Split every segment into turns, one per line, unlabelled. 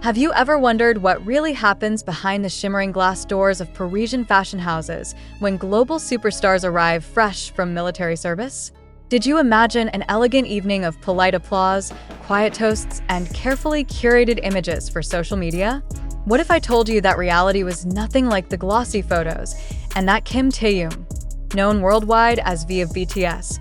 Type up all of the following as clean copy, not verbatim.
Have you ever wondered what really happens behind the shimmering glass doors of Parisian fashion houses when global superstars arrive fresh from military service? Did you imagine an elegant evening of polite applause, quiet toasts, and carefully curated images for social media? What if I told you that reality was nothing like the glossy photos, and that Kim Taehyung, known worldwide as V of BTS,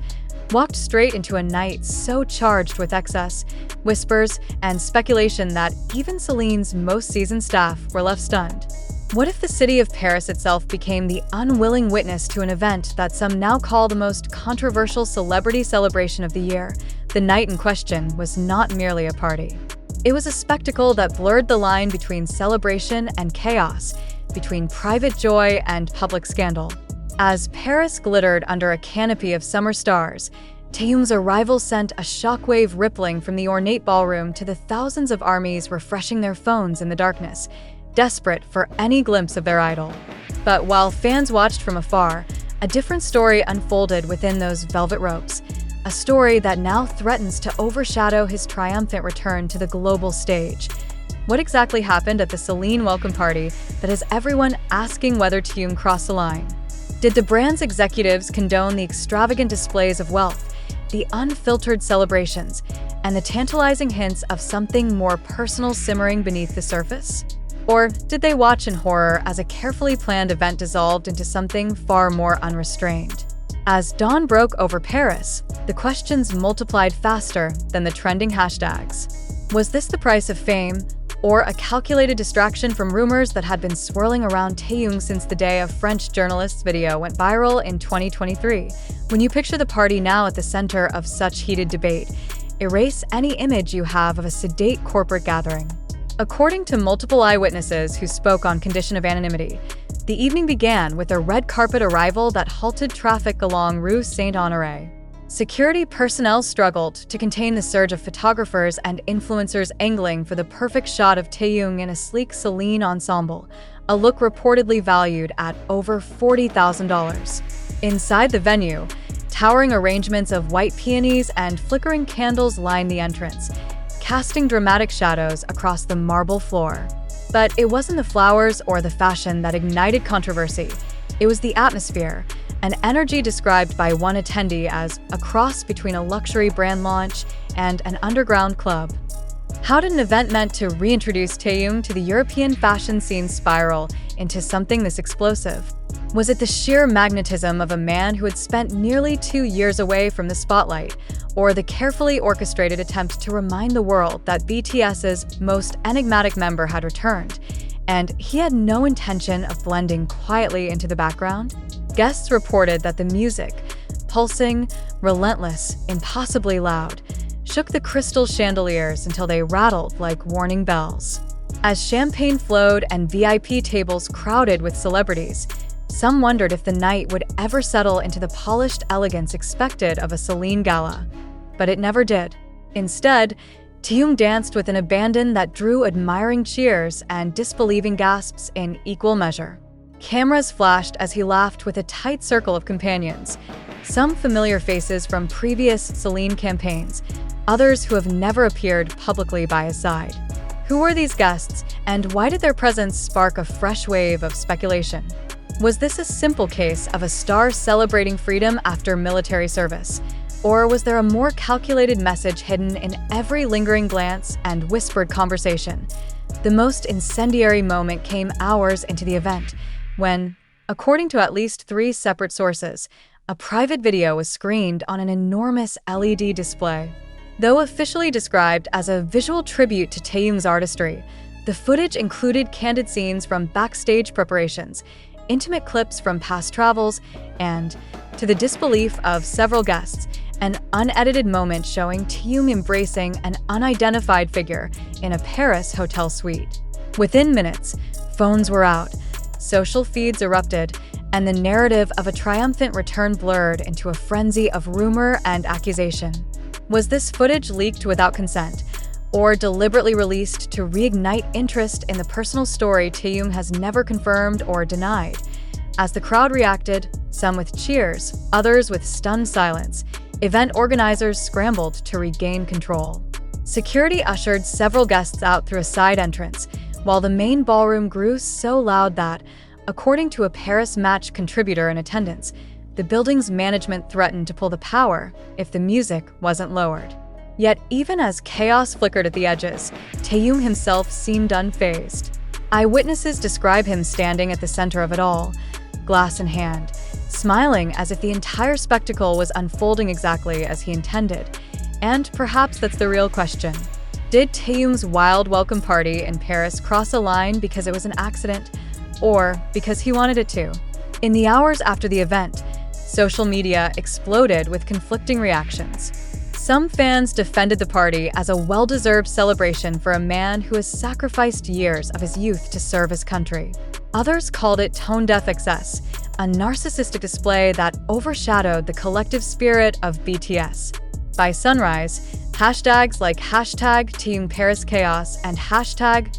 walked straight into a night so charged with excess, whispers, and speculation that even Celine's most seasoned staff were left stunned? What if the city of Paris itself became the unwilling witness to an event that some now call the most controversial celebrity celebration of the year? The night in question was not merely a party. It was a spectacle that blurred the line between celebration and chaos, between private joy and public scandal. As Paris glittered under a canopy of summer stars, Taehyung's arrival sent a shockwave rippling from the ornate ballroom to the thousands of armies refreshing their phones in the darkness, desperate for any glimpse of their idol. But while fans watched from afar, a different story unfolded within those velvet ropes, a story that now threatens to overshadow his triumphant return to the global stage. What exactly happened at the Celine welcome party that has everyone asking whether Taehyung crossed the line? Did the brand's executives condone the extravagant displays of wealth, the unfiltered celebrations, and the tantalizing hints of something more personal simmering beneath the surface? Or did they watch in horror as a carefully planned event dissolved into something far more unrestrained? As dawn broke over Paris, the questions multiplied faster than the trending hashtags. Was this the price of fame, or a calculated distraction from rumors that had been swirling around Taehyung since the day a French journalist's video went viral in 2023? When you picture the party now at the center of such heated debate, erase any image you have of a sedate corporate gathering. According to multiple eyewitnesses who spoke on condition of anonymity, the evening began with a red carpet arrival that halted traffic along Rue Saint-Honoré. Security personnel struggled to contain the surge of photographers and influencers angling for the perfect shot of Taehyung in a sleek Celine ensemble, a look reportedly valued at over $40,000. Inside the venue, towering arrangements of white peonies and flickering candles lined the entrance, casting dramatic shadows across the marble floor. But it wasn't the flowers or the fashion that ignited controversy. It was the atmosphere, an energy described by one attendee as a cross between a luxury brand launch and an underground club. How did an event meant to reintroduce Taehyung to the European fashion scene spiral into something this explosive? Was it the sheer magnetism of a man who had spent nearly 2 years away from the spotlight, or the carefully orchestrated attempt to remind the world that BTS's most enigmatic member had returned, and he had no intention of blending quietly into the background? Guests reported that the music, pulsing, relentless, impossibly loud, shook the crystal chandeliers until they rattled like warning bells. As champagne flowed and VIP tables crowded with celebrities, some wondered if the night would ever settle into the polished elegance expected of a Celine gala. But it never did. Instead, Taehyung danced with an abandon that drew admiring cheers and disbelieving gasps in equal measure. Cameras flashed as he laughed with a tight circle of companions, some familiar faces from previous Celine campaigns, others who have never appeared publicly by his side. Who were these guests, and why did their presence spark a fresh wave of speculation? Was this a simple case of a star celebrating freedom after military service? Or was there a more calculated message hidden in every lingering glance and whispered conversation? The most incendiary moment came hours into the event, when, according to at least 3 separate sources, a private video was screened on an enormous LED display. Though officially described as a visual tribute to Taehyung's artistry, the footage included candid scenes from backstage preparations, intimate clips from past travels, and, to the disbelief of several guests, an unedited moment showing Taehyung embracing an unidentified figure in a Paris hotel suite. Within minutes, phones were out, social feeds erupted, and the narrative of a triumphant return blurred into a frenzy of rumor and accusation. Was this footage leaked without consent, or deliberately released to reignite interest in the personal story Taehyung has never confirmed or denied? As the crowd reacted, some with cheers, others with stunned silence, event organizers scrambled to regain control. Security ushered several guests out through a side entrance, while the main ballroom grew so loud that, according to a Paris Match contributor in attendance, the building's management threatened to pull the power if the music wasn't lowered. Yet even as chaos flickered at the edges, Taehyung himself seemed unfazed. Eyewitnesses describe him standing at the center of it all, glass in hand, smiling as if the entire spectacle was unfolding exactly as he intended. And perhaps that's the real question. Did Taehyung's wild welcome party in Paris cross a line because it was an accident, or because he wanted it to? In the hours after the event, social media exploded with conflicting reactions. Some fans defended the party as a well-deserved celebration for a man who has sacrificed years of his youth to serve his country. Others called it tone-deaf excess, a narcissistic display that overshadowed the collective spirit of BTS. By sunrise, hashtags like #TaehyungParisChaos and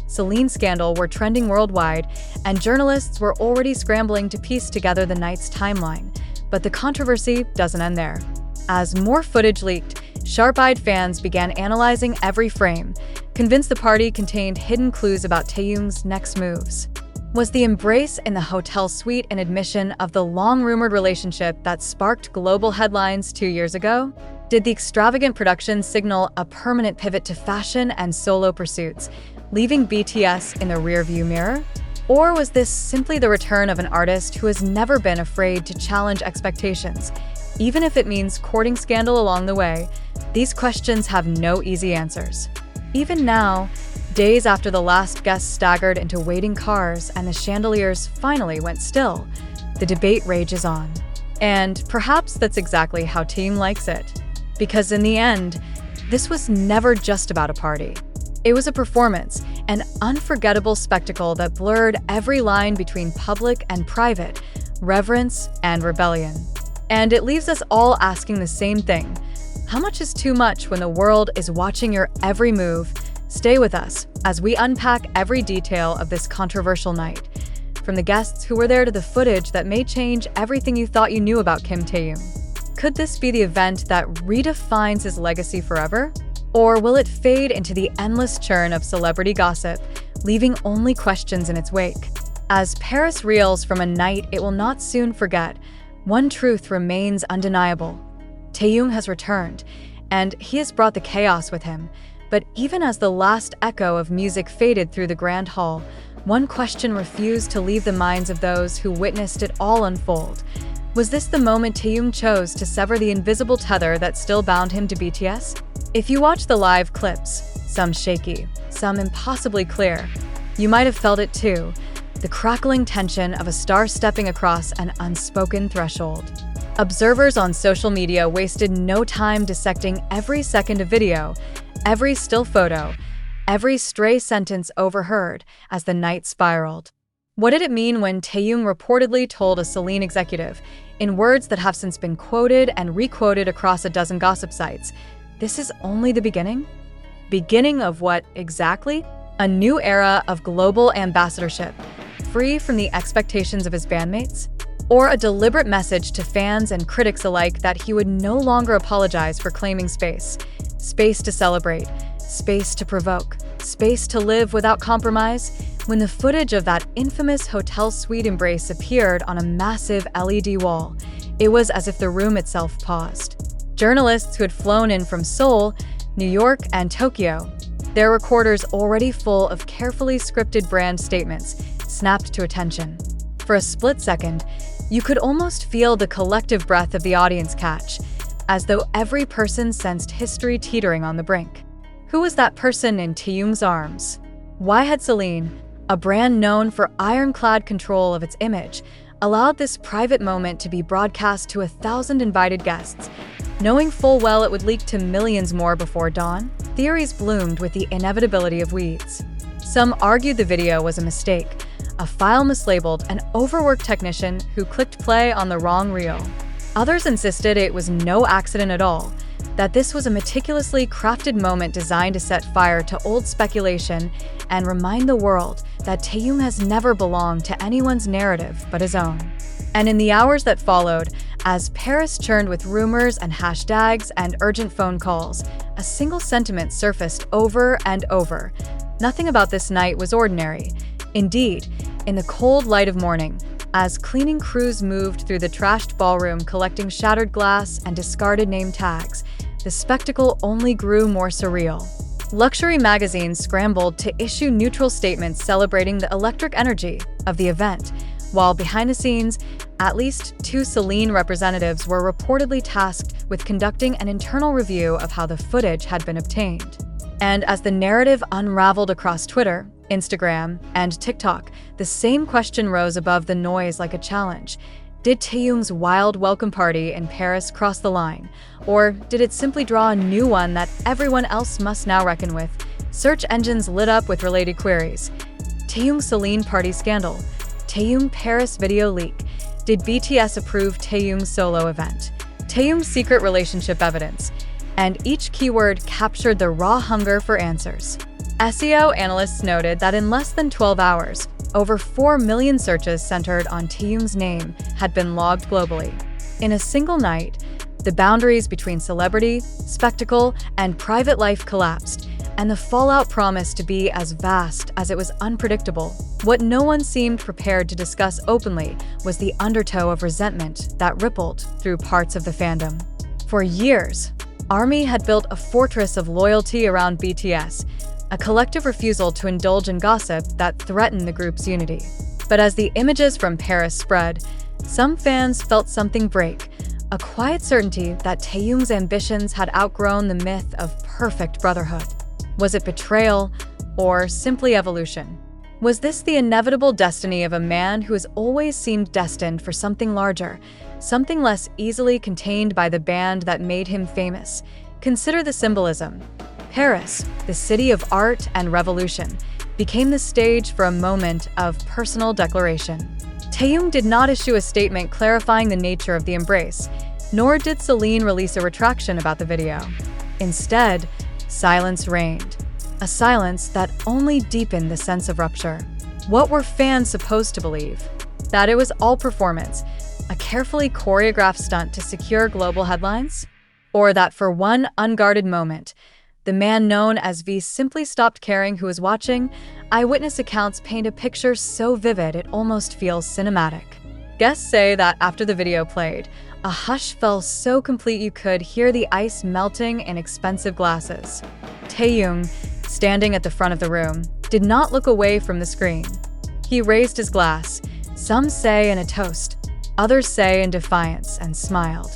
#Celine were trending worldwide, and journalists were already scrambling to piece together the night's timeline. But the controversy doesn't end there. As more footage leaked, sharp-eyed fans began analyzing every frame, convinced the party contained hidden clues about Taehyung's next moves. Was the embrace in the hotel suite an admission of the long-rumored relationship that sparked global headlines 2 years ago? Did the extravagant production signal a permanent pivot to fashion and solo pursuits, leaving BTS in the rearview mirror? Or was this simply the return of an artist who has never been afraid to challenge expectations, even if it means courting scandal along the way? These questions have no easy answers. Even now, days after the last guest staggered into waiting cars and the chandeliers finally went still, the debate rages on. And perhaps that's exactly how Taehyung likes it. Because in the end, this was never just about a party. It was a performance, an unforgettable spectacle that blurred every line between public and private, reverence and rebellion. And it leaves us all asking the same thing. How much is too much when the world is watching your every move? Stay with us as we unpack every detail of this controversial night. From the guests who were there to the footage that may change everything you thought you knew about Kim Taehyung. Could this be the event that redefines his legacy forever? Or will it fade into the endless churn of celebrity gossip, leaving only questions in its wake? As Paris reels from a night it will not soon forget, one truth remains undeniable. Taehyung has returned, and he has brought the chaos with him. But even as the last echo of music faded through the grand hall, one question refused to leave the minds of those who witnessed it all unfold. Was this the moment Taehyung chose to sever the invisible tether that still bound him to BTS? If you watch the live clips, some shaky, some impossibly clear, you might have felt it too, the crackling tension of a star stepping across an unspoken threshold. Observers on social media wasted no time dissecting every second of video, every still photo, every stray sentence overheard as the night spiraled. What did it mean when Taehyung reportedly told a Celine executive, in words that have since been quoted and requoted across a dozen gossip sites, "This is only the beginning"? Beginning of what exactly? A new era of global ambassadorship, free from the expectations of his bandmates? Or a deliberate message to fans and critics alike that he would no longer apologize for claiming space? Space to celebrate, space to provoke, space to live without compromise? When the footage of that infamous hotel suite embrace appeared on a massive LED wall, it was as if the room itself paused. Journalists who had flown in from Seoul, New York, and Tokyo, their recorders already full of carefully scripted brand statements, snapped to attention. For a split second, you could almost feel the collective breath of the audience catch, as though every person sensed history teetering on the brink. Who was that person in Taehyung's arms? Why had Celine, a brand known for ironclad control of its image, allowed this private moment to be broadcast to 1,000 invited guests, knowing full well it would leak to millions more before dawn? Theories bloomed with the inevitability of weeds. Some argued the video was a mistake, a file mislabeled, an overworked technician who clicked play on the wrong reel. Others insisted it was no accident at all, that this was a meticulously crafted moment designed to set fire to old speculation and remind the world that Taehyung has never belonged to anyone's narrative but his own. And in the hours that followed, as Paris churned with rumors and hashtags and urgent phone calls, a single sentiment surfaced over and over. Nothing about this night was ordinary. Indeed, in the cold light of morning, as cleaning crews moved through the trashed ballroom collecting shattered glass and discarded name tags, the spectacle only grew more surreal. Luxury magazines scrambled to issue neutral statements celebrating the electric energy of the event, while behind the scenes, at least 2 Celine representatives were reportedly tasked with conducting an internal review of how the footage had been obtained. And as the narrative unraveled across Twitter, Instagram, and TikTok, the same question rose above the noise like a challenge. Did Taehyung's wild welcome party in Paris cross the line? Or did it simply draw a new one that everyone else must now reckon with? Search engines lit up with related queries. Taehyung Celine party scandal. Taehyung Paris video leak. Did BTS approve Taehyung's solo event? Taehyung's secret relationship evidence. And each keyword captured the raw hunger for answers. SEO analysts noted that in less than 12 hours, over 4 million searches centered on Taehyung's name had been logged globally. In a single night, the boundaries between celebrity, spectacle, and private life collapsed, and the fallout promised to be as vast as it was unpredictable. What no one seemed prepared to discuss openly was the undertow of resentment that rippled through parts of the fandom. For years, ARMY had built a fortress of loyalty around BTS, a collective refusal to indulge in gossip that threatened the group's unity. But as the images from Paris spread, some fans felt something break, a quiet certainty that Taehyung's ambitions had outgrown the myth of perfect brotherhood. Was it betrayal, or simply evolution? Was this the inevitable destiny of a man who has always seemed destined for something larger, something less easily contained by the band that made him famous? Consider the symbolism. Paris, the city of art and revolution, became the stage for a moment of personal declaration. Taehyung did not issue a statement clarifying the nature of the embrace, nor did Celine release a retraction about the video. Instead, silence reigned, a silence that only deepened the sense of rupture. What were fans supposed to believe? That it was all performance, a carefully choreographed stunt to secure global headlines? Or that for one unguarded moment, the man known as V simply stopped caring who was watching? Eyewitness accounts paint a picture so vivid it almost feels cinematic. Guests say that after the video played, a hush fell so complete you could hear the ice melting in expensive glasses. Taehyung, standing at the front of the room, did not look away from the screen. He raised his glass, some say in a toast, others say in defiance, and smiled.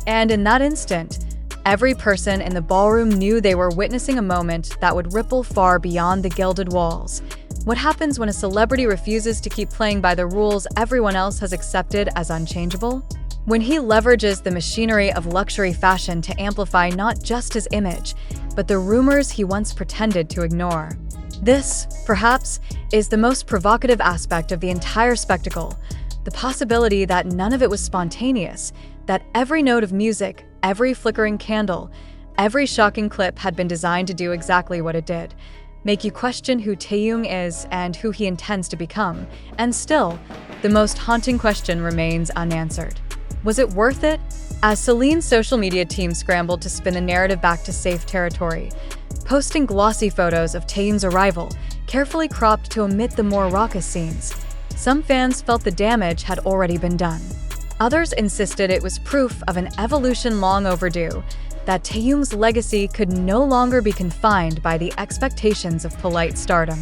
And in that instant, every person in the ballroom knew they were witnessing a moment that would ripple far beyond the gilded walls. What happens when a celebrity refuses to keep playing by the rules everyone else has accepted as unchangeable? When he leverages the machinery of luxury fashion to amplify not just his image, but the rumors he once pretended to ignore. This, perhaps, is the most provocative aspect of the entire spectacle, the possibility that none of it was spontaneous, that every note of music, every flickering candle, every shocking clip had been designed to do exactly what it did, make you question who Taehyung is and who he intends to become. And still, the most haunting question remains unanswered. Was it worth it? As Celine's social media team scrambled to spin the narrative back to safe territory, posting glossy photos of Taehyung's arrival, carefully cropped to omit the more raucous scenes, some fans felt the damage had already been done. Others insisted it was proof of an evolution long overdue, that Taehyung's legacy could no longer be confined by the expectations of polite stardom.